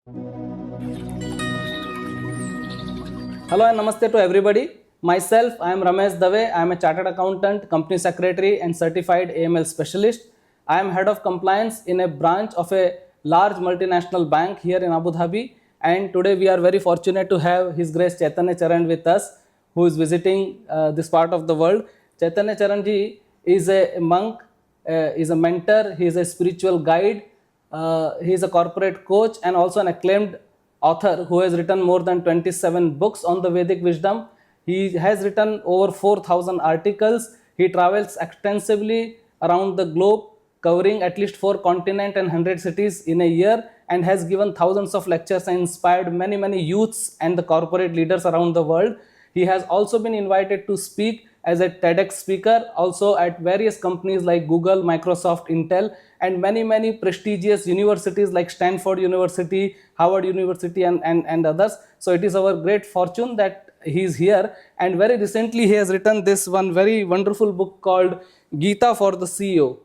Hello and namaste to everybody. Myself, I am Ramesh Dave. I am a chartered accountant, company secretary, and certified AML specialist. I am head of compliance in a branch of a large multinational bank here in Abu Dhabi. And today we are very fortunate to have His Grace Chaitanya Charan with us, who is visiting this part of the world. Chaitanya Charan ji is a monk, is a mentor, he is a spiritual guide, he is a corporate coach, and also an acclaimed author who has written more than 27 books on the Vedic wisdom. He has written over 4,000 articles. He travels extensively around the globe, covering at least 4 continents and 100 cities in a year, and has given thousands of lectures and inspired many youths and the corporate leaders around the world. He has also been invited to speak as a TEDx speaker, also at various companies like Google, Microsoft, Intel, and many prestigious universities like Stanford University, Harvard University, and others. So it is our great fortune that he is here. And very recently, he has written this one very wonderful book called Gita for the CEO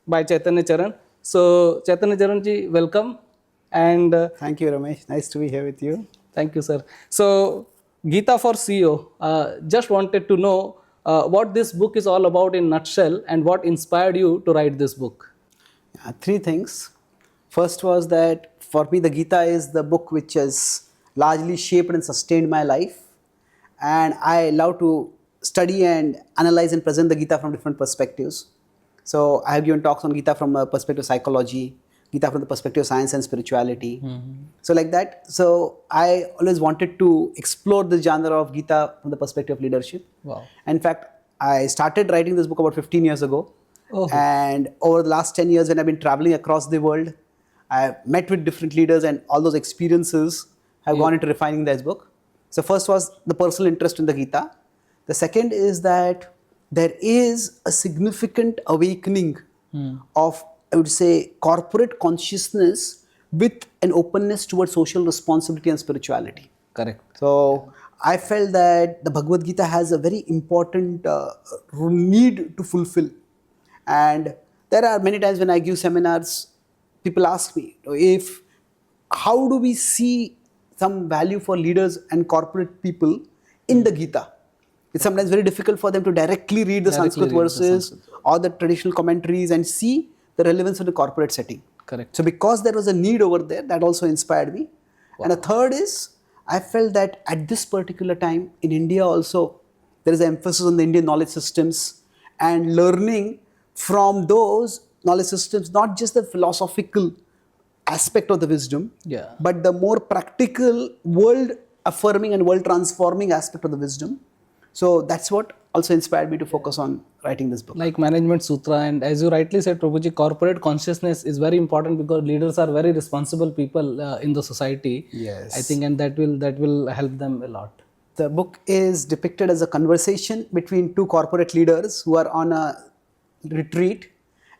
by Chaitanya Charan. So Chaitanya Charan ji, welcome. And Thank you, Ramesh. Nice to be here with you. thank you, sir. So Gita for CEO, just wanted to know what this book is all about in nutshell, and what inspired you to write this book. 3 things. First was that for me, the Gita is the book which has largely shaped and sustained my life. And I love to study and analyze and present the Gita from different perspectives. So I have given talks on Gita from a perspective of psychology, Gita from the perspective of science and spirituality. So like that. So I always wanted to explore the genre of Gita from the perspective of leadership. Wow. In fact, I started writing this book about 15 years ago. Oh. And over the last 10 years, when I've been traveling across the world, I've met with different leaders, and all those experiences have gone into refining this book. So first was the personal interest in the Gita. The second is that there is a significant awakening of, I would say, corporate consciousness with an openness towards social responsibility and spirituality. Correct. So I felt that the Bhagavad-Gita has a very important need to fulfill. And there are many times when I give seminars, people ask me, how do we see some value for leaders and corporate people in the Gita? It's sometimes very difficult for them to directly read the Sanskrit verses or the traditional commentaries and see the relevance of the corporate setting. Correct. So because there was a need over there, that also inspired me. Wow. And a third is, I felt that at this particular time in India also, there is an emphasis on the Indian knowledge systems and learning from those knowledge systems, not just the philosophical aspect of the wisdom, but the more practical, world affirming and world transforming aspect of the wisdom. So that's what also inspired me to focus on writing this book. Like Management Sutra, and as you rightly said, Prabhuji, corporate consciousness is very important because leaders are very responsible people in the society. Yes. I think, and that will help them a lot. The book is depicted as a conversation between 2 corporate leaders who are on a retreat,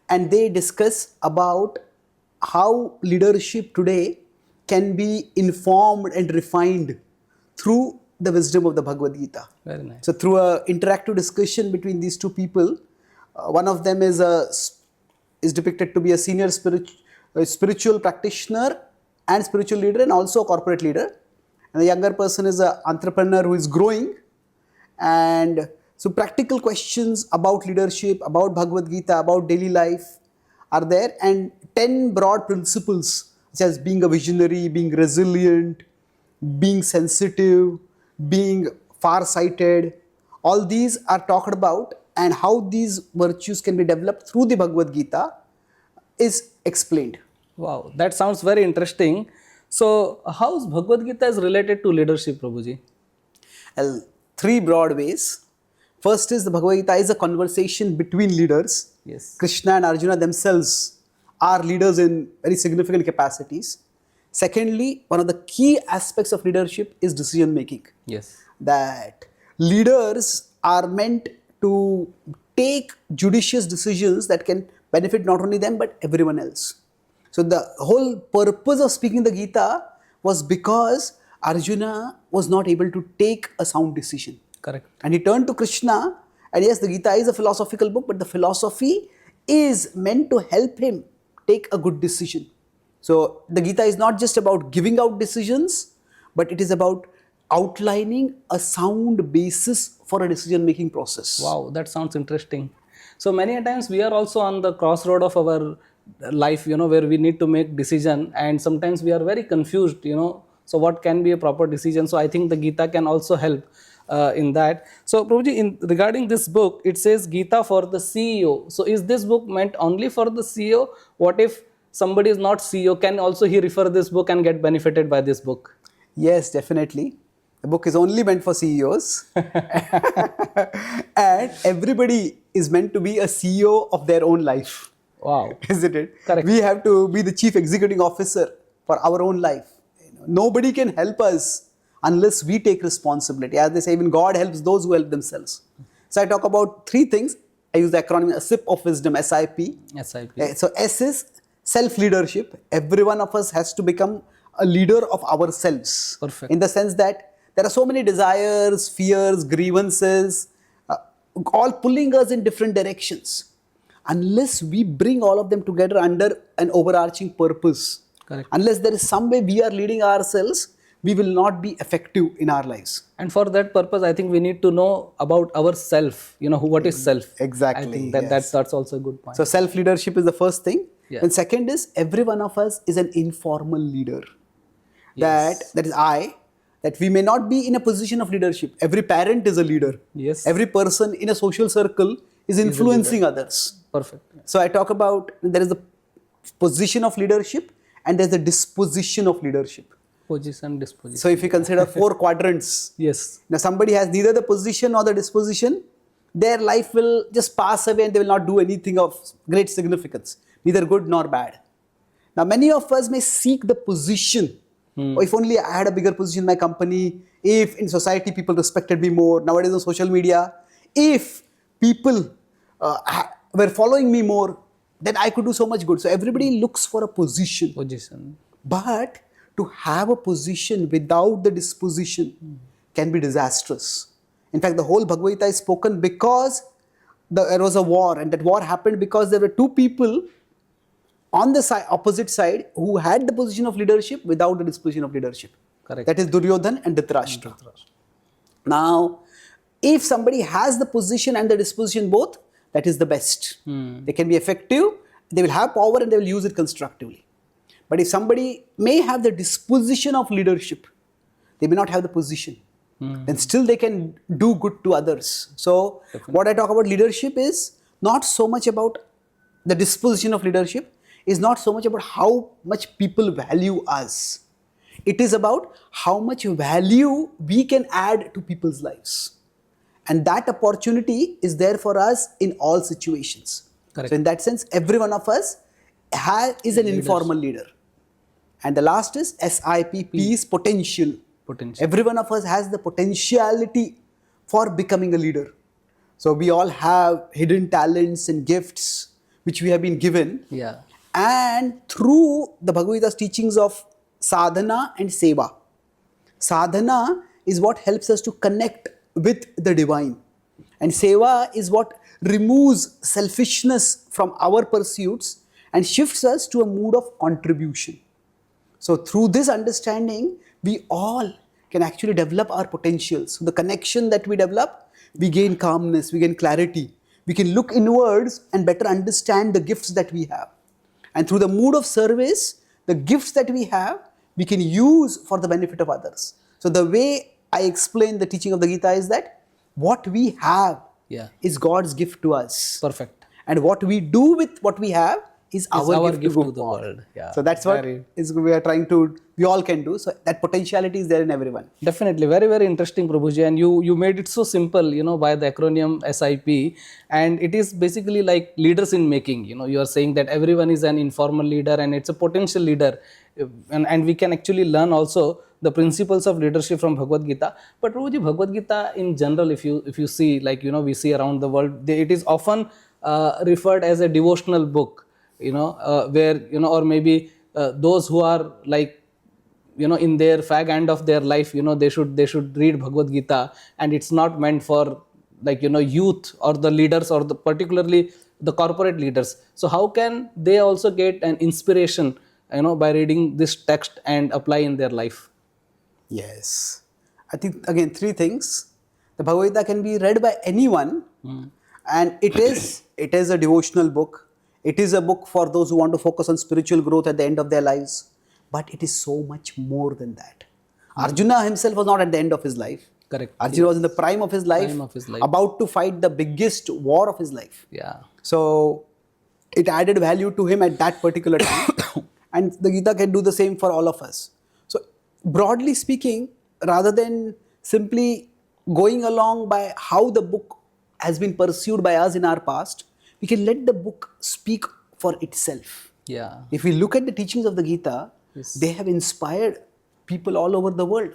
and they discuss about how leadership today can be informed and refined through the wisdom of the Bhagavad-Gita. Very nice. So through an interactive discussion between these 2 people, one of them is depicted to be a senior spiritual practitioner and spiritual leader, and also a corporate leader. And the younger person is an entrepreneur who is growing. And so practical questions about leadership, about Bhagavad-Gita, about daily life are there, and 10 broad principles such as being a visionary, being resilient, being sensitive, being far-sighted, all these are talked about, and how these virtues can be developed through the Bhagavad-Gita is explained. Wow, that sounds very interesting. So how is Bhagavad-Gita is related to leadership, Prabhuji? Well, 3 broad ways. First is the Bhagavad-Gita is a conversation between leaders. Yes. Krishna and Arjuna themselves are leaders in very significant capacities. Secondly, one of the key aspects of leadership is decision making. Yes. That leaders are meant to take judicious decisions that can benefit not only them but everyone else. So the whole purpose of speaking the Gita was because Arjuna was not able to take a sound decision. Correct. And he turned to Krishna, and yes, the Gita is a philosophical book, but the philosophy is meant to help him take a good decision. So the Gita is not just about giving out decisions, but it is about outlining a sound basis for a decision making process. Wow, that sounds interesting. So many a times we are also on the crossroad of our life, where we need to make decision, and sometimes we are very confused, So what can be a proper decision? So I think the Gita can also help in that. So Prabhuji, in regarding this book, it says Gita for the CEO. So is this book meant only for the CEO? What if somebody is not CEO? Can also he refer this book and get benefited by this book? Yes, definitely. The book is only meant for CEOs. And everybody is meant to be a CEO of their own life. Wow. Isn't it? Correct. We have to be the chief executive officer for our own life. Nobody can help us unless we take responsibility. As they say, even God helps those who help themselves. So I talk about three things. I use the acronym a sip of wisdom, SIP. SIP. So S is self-leadership. Every one of us has to become a leader of ourselves. Perfect. In the sense that there are so many desires, fears, grievances, all pulling us in different directions. Unless we bring all of them together under an overarching purpose, Correct. unless there is some way we are leading ourselves, we will not be effective in our lives. And for that purpose, I think we need to know about ourself. What is self? Exactly, I think that yes. that's also a good point. So self-leadership is the first thing. Yeah. And second is every one of us is an informal leader. Yes. That is I. That we may not be in a position of leadership. Every parent is a leader. Yes. Every person in a social circle is influencing others. Perfect. So I talk about there is the position of leadership and there's the disposition of leadership. Position, disposition. So if you consider 4 quadrants, Yes. now somebody has neither the position nor the disposition, their life will just pass away and they will not do anything of great significance, neither good nor bad. Now many of us may seek the position. Or if only I had a bigger position in my company, if in society people respected me more, nowadays on social media, if people were following me more, then I could do so much good. So everybody looks for a position. Position. But to have a position without the disposition can be disastrous. In fact, the whole Bhagavad-Gita is spoken because there was a war, and that war happened because there were 2 people on the opposite side who had the position of leadership without the disposition of leadership. Correct. That is Duryodhan and Dhritarashtra. Now, if somebody has the position and the disposition both, that is the best. They can be effective, they will have power and they will use it constructively. But if somebody may have the disposition of leadership, they may not have the position, then still they can do good to others. So, what I talk about leadership is not so much about the disposition of leadership, is not so much about how much people value us. It is about how much value we can add to people's lives. And that opportunity is there for us in all situations. Correct. So in that sense, every one of us is an informal leader. And the last is SIP, peace, potential. Potential. Every one of us has the potentiality for becoming a leader. So we all have hidden talents and gifts which we have been given. Yeah. And through the Bhagavad Gita's teachings of sadhana and seva. Sadhana is what helps us to connect with the divine. And seva is what removes selfishness from our pursuits and shifts us to a mood of contribution. So through this understanding, we all can actually develop our potentials. So the connection that we develop, we gain calmness, we gain clarity. We can look inwards and better understand the gifts that we have. And through the mood of service, the gifts that we have, we can use for the benefit of others. So the way I explain the teaching of the Gita is that what we have is God's gift to us. Perfect. And what we do with what we have is our gift to the world. Yeah. So that's what we all can do. So that potentiality is there in everyone. Definitely. Very, very interesting, Prabhuji. And you made it so simple, by the acronym SIP. And it is basically like leaders in making. You are saying that everyone is an informal leader and it's a potential leader. And we can actually learn also the principles of leadership from Bhagavad-Gita. But Prabhuji, Bhagavad-Gita in general, if you see, like, we see around the world, it is often referred as a devotional book. Where, or maybe those who are like, in their fag end of their life, they should read Bhagavad Gita, and it's not meant for like, youth or the leaders or particularly the corporate leaders. So how can they also get an inspiration by reading this text and apply in their life? Yes. I think again three things. The Bhagavad Gita can be read by anyone, and it is a devotional book. It is a book for those who want to focus on spiritual growth at the end of their lives. But it is so much more than that. Arjuna himself was not at the end of his life. Correct. Arjuna was in the prime of his life, about to fight the biggest war of his life. Yeah. So it added value to him at that particular time. And the Gita can do the same for all of us. So broadly speaking, rather than simply going along by how the book has been pursued by us in our past, we can let the book speak for itself. Yeah. If we look at the teachings of the Gita, Yes. they have inspired people all over the world.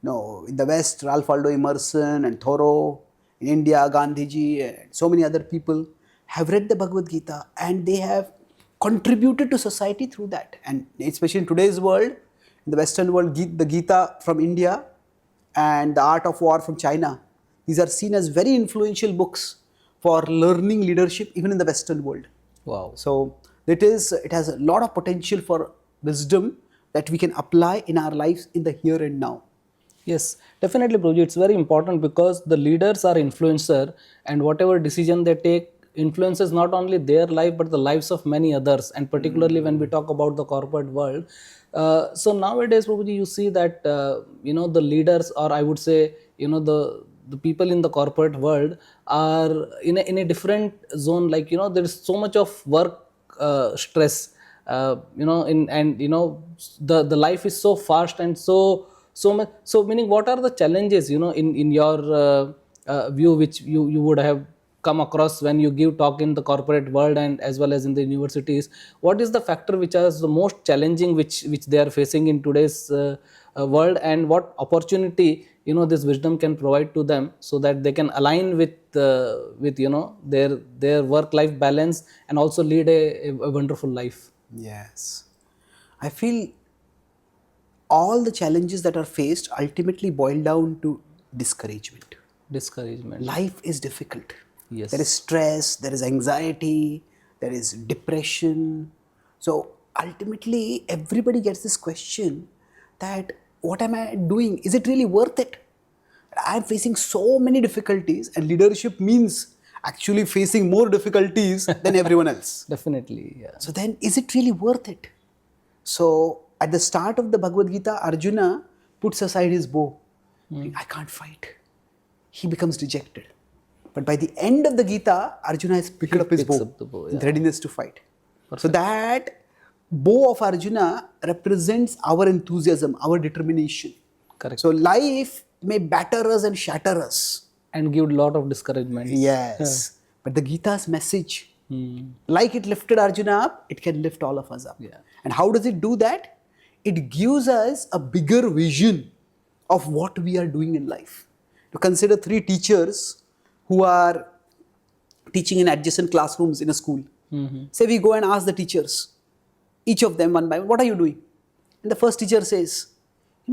No, in the West, Ralph Waldo Emerson and Thoreau. In India, Gandhiji and so many other people have read the Bhagavad Gita, and they have contributed to society through that. And especially in today's world, in the Western world, the Gita from India and the Art of War from China, these are seen as very influential books for learning leadership even in the Western world. Wow. So it has a lot of potential for wisdom that we can apply in our lives in the here and now. Yes, definitely, Prabhuji. It's very important because the leaders are influencer, and whatever decision they take influences not only their life but the lives of many others. And particularly when we talk about the corporate world, so nowadays, Prabhuji, you see that the leaders, or I would say the people in the corporate world are in a different zone. Like there is so much of work stress. The life is so fast and so much. So meaning, what are the challenges in your view, which you would have come across when you give talk in the corporate world and as well as in the universities? What is the factor which is the most challenging, which they are facing in today's world, and what opportunity this wisdom can provide to them so that they can align with their work life balance and also lead a wonderful life? Yes. I feel all the challenges that are faced ultimately boil down to discouragement. Discouragement. Life is difficult. Yes. There is stress, there is anxiety, there is depression. So ultimately, everybody gets this question that what am I doing? Is it really worth it? I'm facing so many difficulties, and leadership means actually facing more difficulties than everyone else. Definitely, yeah. So then, is it really worth it? So at the start of the Bhagavad Gita, Arjuna puts aside his bow. I can't fight. He becomes dejected. But by the end of the Gita, Arjuna has picked up his picks bow, up the bow, with readiness to fight. So that bow of Arjuna represents our enthusiasm, our determination. Correct. So life may batter us and shatter us. And give a lot of discouragement. Yes. But the Gita's message, like it lifted Arjuna up, it can lift all of us up. Yeah. And how does it do that? It gives us a bigger vision of what we are doing in life. To consider three teachers who are teaching in adjacent classrooms in a school. Say we go and ask the teachers, each of them one by one, what are you doing? And the first teacher says,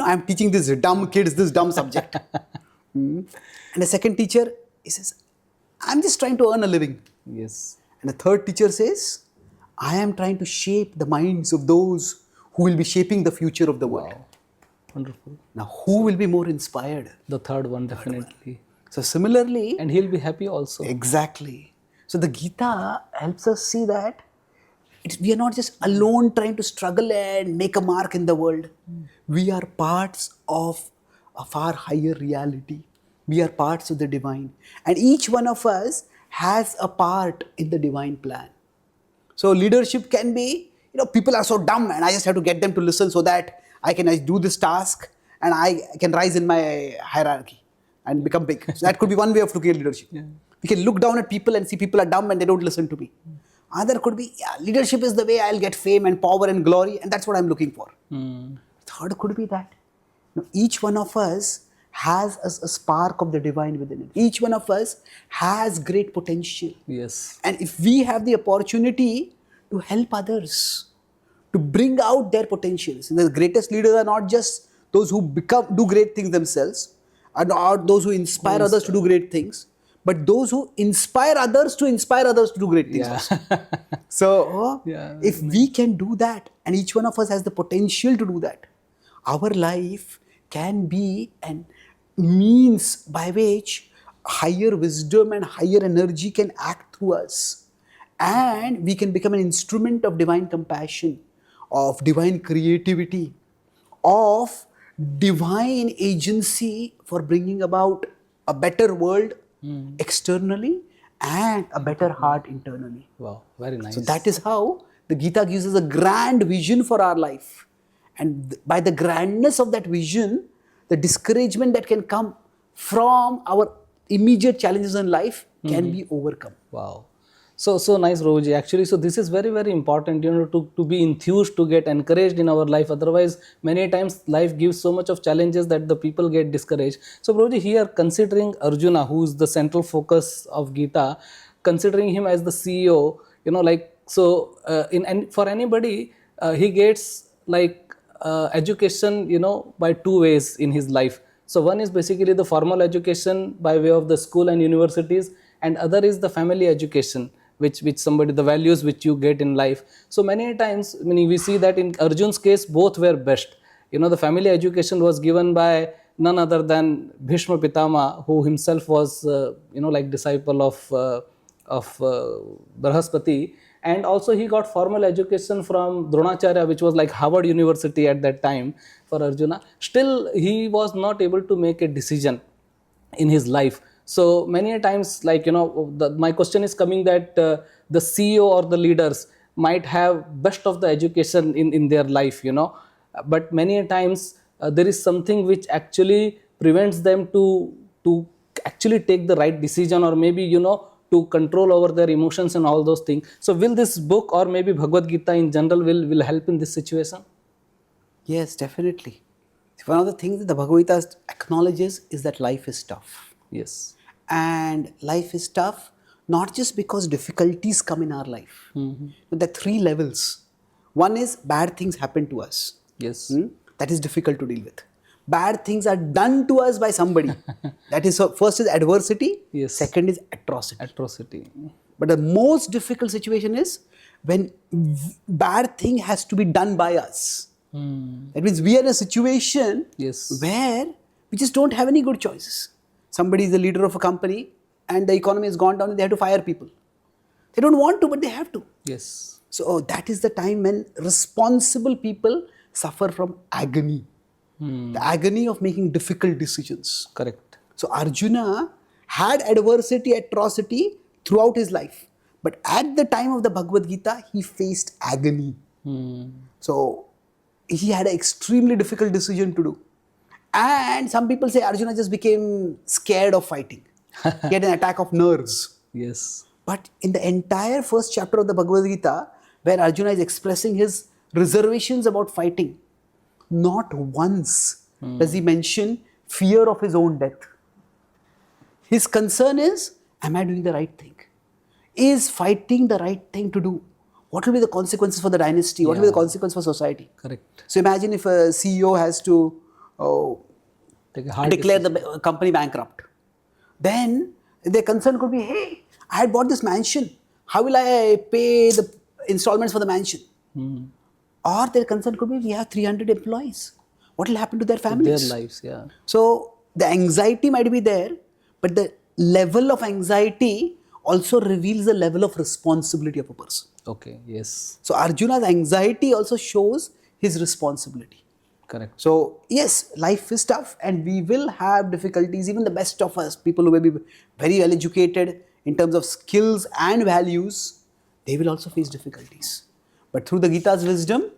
I'm teaching these dumb kids this dumb subject. And the second teacher, he says, I'm just trying to earn a living. Yes. And the third teacher says, I am trying to shape the minds of those who will be shaping the future of the world. Wow. Wonderful. Now, who will be more inspired? The third one, definitely. So similarly, And he'll be happy also. exactly. So the Gita helps us see that we are not just alone trying to struggle and make a mark in the world. We are parts of a far higher reality. We are parts of the divine. And each one of us has a part in the divine plan. So leadership can be, people are so dumb and I just have to get them to listen so that I do this task and I can rise in my hierarchy and become big. So that could be one way of looking at leadership. Yeah. We can look down at people and see people are dumb and they don't listen to me. Other could be, leadership is the way I'll get fame and power and glory, and that's what I'm looking for. Third could be that each one of us has a spark of the divine within it. Each one of us has great potential. Yes. And if we have the opportunity to help others, to bring out their potentials, and the greatest leaders are not just those who do great things themselves, or those who inspire others to do great things, but those who inspire others to do great things Yeah. also. So, Yeah, if we can do that, and each one of us has the potential to do that, our life can be an means by which higher wisdom and higher energy can act through us. And we can become an instrument of divine compassion, of divine creativity, of divine agency for bringing about a better world externally and a better heart internally. Wow, very So nice. that is how the Gita gives us a grand vision for our life. And by the grandness of that vision, the discouragement that can come from our immediate challenges in life can be overcome. Wow. So nice, Roji. Actually, so this is very, very important, to be enthused, to get encouraged in our life. Otherwise, many times life gives so much of challenges that the people get discouraged. So, Roji, here considering Arjuna, who is the central focus of Gita, considering him as the CEO, and for anybody, he gets education, by two ways in his life. So one is basically the formal education by way of the school and universities, and other is the family education, which somebody, the values which you get in life. So many times, we see that in Arjun's case, both were best. The family education was given by none other than Bhishma Pitama, who himself was, disciple of Brahaspati, and also he got formal education from Dronacharya, which was like Harvard University at that time for Arjuna. Still, he was not able to make a decision in his life. So many a times, my question is coming that the CEO or the leaders might have best of the education in their life, but many a times there is something which actually prevents them to actually take the right decision, or maybe to control over their emotions and all those things. So will this book, or maybe Bhagavad Gita in general, will help in this situation? Yes, definitely. One of the things that the Bhagavad Gita acknowledges is that life is tough. Yes. And life is tough not just because difficulties come in our life. There are three levels. One is bad things happen to us. Yes. That is difficult to deal with. Bad things are done to us by somebody. That is, first is adversity. Yes. Second is atrocity. Atrocity. But the most difficult situation is when bad thing has to be done by us. That means we are in a situation Yes. where we just don't have any good choices. Somebody is the leader of a company and the economy has gone down and they have to fire people. They don't want to, but they have to. Yes. So that is the time when responsible people suffer from agony. The agony of making difficult decisions. Correct. So Arjuna had adversity, atrocity throughout his life. But at the time of the Bhagavad Gita, he faced agony. So he had an extremely difficult decision to do. And some people say Arjuna just became scared of fighting. He had an attack of nerves. Yes. But in the entire first chapter of the Bhagavad Gita, where Arjuna is expressing his reservations about fighting, not once does he mention fear of his own death. His concern is, am I doing the right thing? Is fighting the right thing to do? What will be the consequences for the dynasty? What will be the consequence for society? Correct. So imagine if a CEO has to Take a hard declare the company bankrupt. Then their concern could be, hey, I had bought this mansion. How will I pay the installments for the mansion? Or their concern could be, we have 300 employees. What will happen to their families? Their lives, yeah. So the anxiety might be there, but the level of anxiety also reveals the level of responsibility of a person. Okay, yes. So Arjuna's anxiety also shows his responsibility. Correct. So yes, life is tough and we will have difficulties. Even the best of us, people who may be very well educated in terms of skills and values, they will also face difficulties. But through the Gita's wisdom,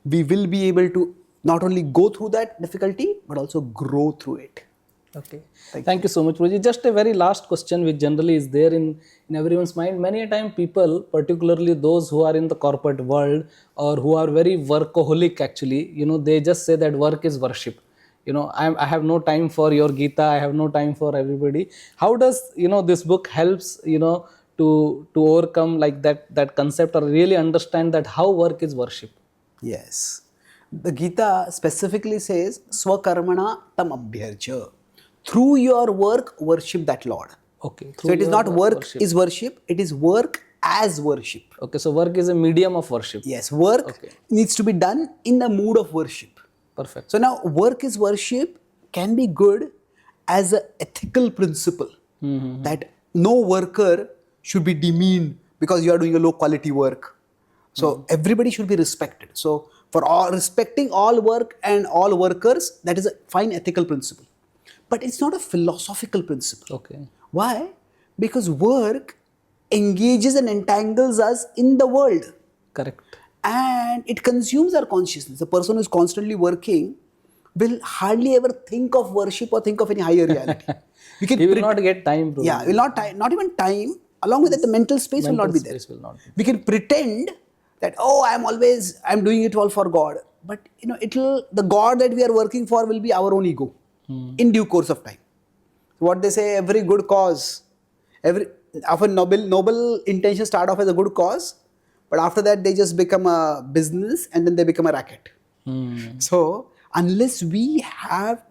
we will be able to not only go through that difficulty, but also grow through it. Okay. Thank you so much, Roji. Just a very last question, which generally is there in everyone's mind. Many a time people, particularly those who are in the corporate world or who are very workaholic actually, they just say that work is worship. I have no time for your Gita, I have no time for everybody. How does, this book helps, to overcome like that concept, or really understand that how work is worship? Yes. The Gita specifically says, Swakarmana tam abhyarcha. Through your work, worship that Lord. Okay. So it is not work worship. is worship, it is work as worship. Okay, so work is a medium of worship. Yes, work Okay. needs to be done in the mood of worship. Perfect. So now work is worship can be good as an ethical principle that no worker should be demeaned because you are doing a low quality work. So everybody should be respected. So for all respecting all work and all workers, that is a fine ethical principle. But it's not a philosophical principle. Okay. Why? Because work engages and entangles us in the world Correct. and it consumes our consciousness. A person who is constantly working will hardly ever think of worship or think of any higher reality. We can He will not get time, bro. yeah, will not even time. Along with that, the mental space will not be there. Space will not be. We can pretend that I'm doing it all for God, but the God that we are working for will be our own ego in due course of time. What they say, every good cause, every often noble intentions start off as a good cause, but after that they just become a business and then they become a racket. So unless we have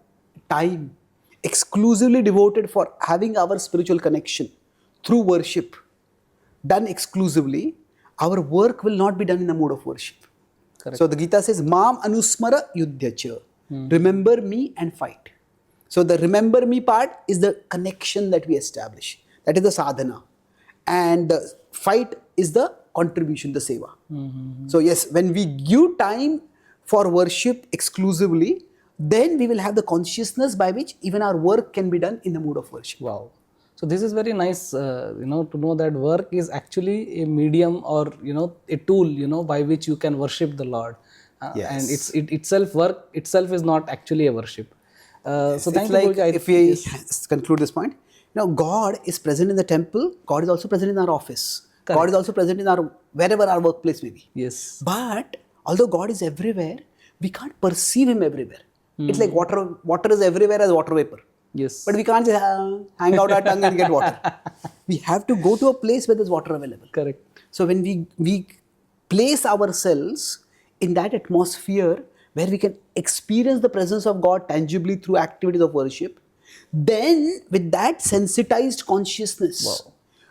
time exclusively devoted for having our spiritual connection through worship done exclusively, our work will not be done in the mode of worship. Correct. So the Gita says, Mam anusmara yudhyacha. Remember me and fight. So the remember me part is the connection that we establish. That is the sadhana. And the fight is the contribution, the seva. So yes, when we give time for worship exclusively, then we will have the consciousness by which even our work can be done in the mood of worship. Wow. So this is very nice, to know that work is actually a medium or, a tool, by which you can worship the Lord. Yes. And work itself is not actually a worship. So thank It's you, like, Guruji. if we conclude this point, God is present in the temple, God is also present in our office. Correct. God is also present in wherever our workplace may be. Yes. But although God is everywhere, we can't perceive Him everywhere. It's like water. Water is everywhere as water vapor. Yes. But we can't just hang out our tongue and get water. We have to go to a place where there's water available. Correct. So when we place ourselves in that atmosphere where we can experience the presence of God tangibly through activities of worship, then with that sensitized consciousness,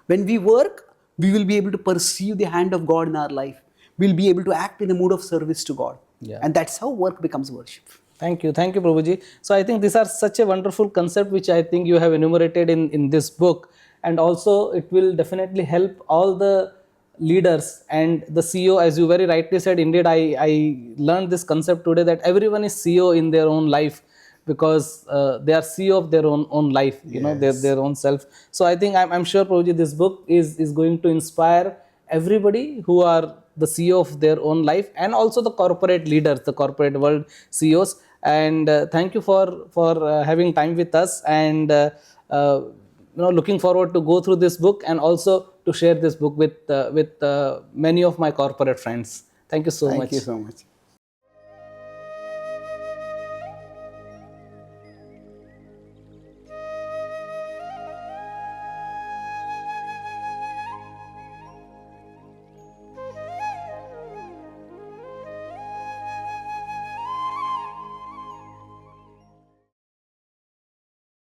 when we work, we will be able to perceive the hand of God in our life. We'll be able to act in a mood of service to God. Yeah. And that's how work becomes worship. Thank you, Prabhuji. So I think these are such a wonderful concept which I think you have enumerated in this book, and also it will definitely help all the leaders and the CEO, as you very rightly said. Indeed, I learned this concept today that everyone is CEO in their own life because they are CEO of their own life, their own self. So I think I'm sure, Prabhuji, this book is going to inspire everybody who are the CEO of their own life, and also the corporate leaders, the corporate world CEOs. And thank you for having time with us, and looking forward to go through this book and also to share this book with many of my corporate friends. Thank you so much. Thank you so much.